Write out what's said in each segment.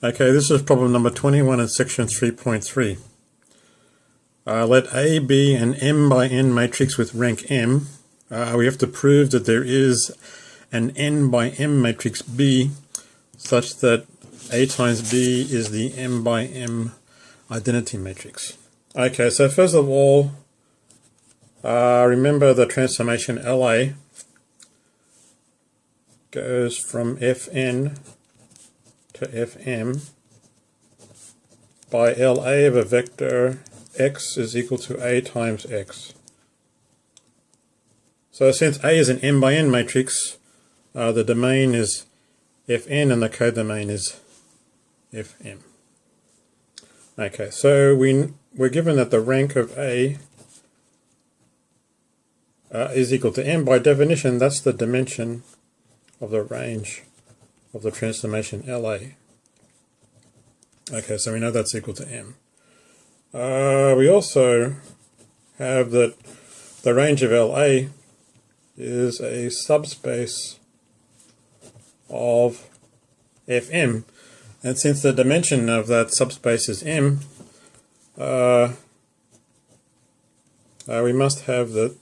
Okay, this is problem number 21 in section 3.3. Let A be an m by n matrix with rank m. We have to prove that there is an n by m matrix B such that A times B is the m by m identity matrix. Okay, so first of all, remember the transformation LA goes from Fn to Fm by LA of a vector x is equal to A times x. So since A is an m by n matrix, the domain is Fn and the codomain is Fm. Okay, so we're given that the rank of A is equal to m. By definition, that's the dimension of the range of the transformation LA. Okay, so we know that's equal to m. We also have that the range of LA is a subspace of Fm, and since the dimension of that subspace is m, we must have that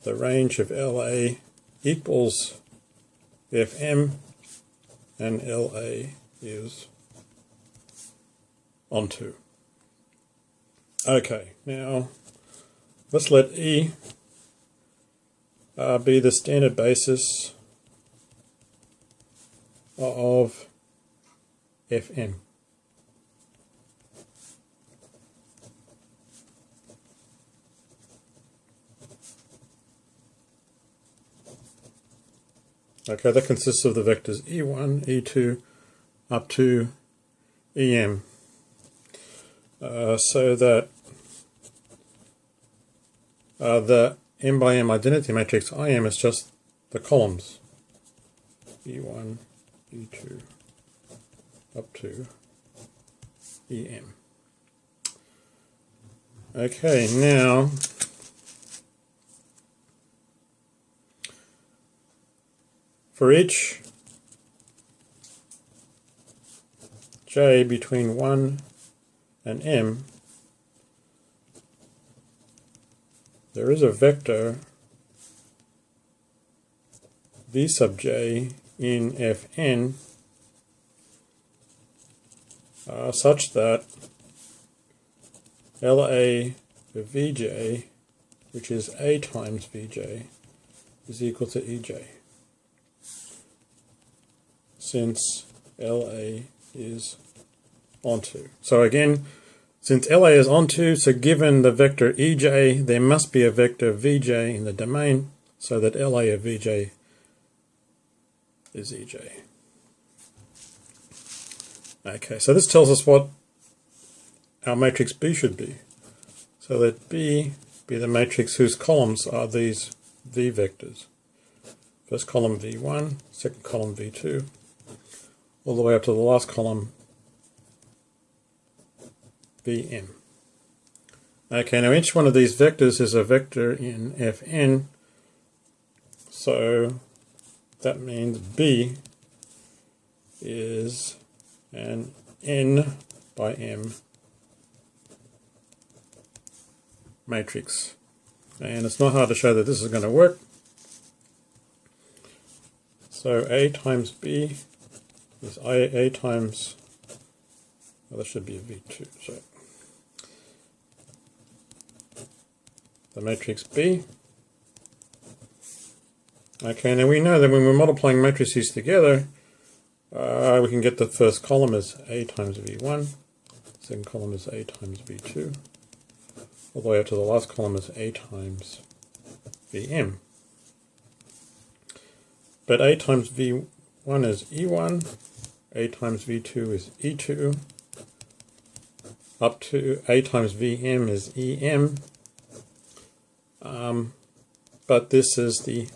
the range of LA equals Fm, and LA is onto. Okay, now let's let E be the standard basis of Fm. Okay, that consists of the vectors E1, E2, up to Em. So that the m by m identity matrix Im is just the columns E1, E2, up to Em. Okay, now for each j between 1 and m, there is a vector v sub j in Fn such that LA of Vj, which is A times Vj, is equal to Ej, since LA is onto. So again, since LA is onto, so given the vector Ej, there must be a vector Vj in the domain, so that LA of Vj is Ej. Okay, so this tells us what our matrix B should be. So let B be the matrix whose columns are these V vectors. First column V1, second column V2, all the way up to the last column Vm. Okay, now each one of these vectors is a vector in Fn, so that means B is an n by m matrix. And it's not hard to show that this is going to work. So A times B is A times, well, that should be a V2, so the matrix B. Okay, now we know that when we're multiplying matrices together, we can get the first column as A times V1, second column is A times V2, all the way up to the last column is A times Vm. But A times V1 is E1, A times V2 is E2, up to A times Vm is Em, but this is the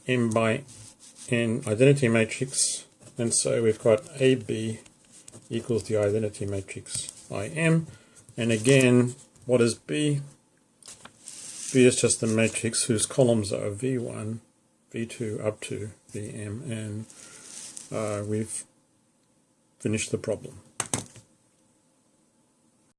m by n identity matrix, and so we've got AB equals the identity matrix Im, and again, what is B? B is just the matrix whose columns are V1, V2 up to Vm, and we've finish the problem.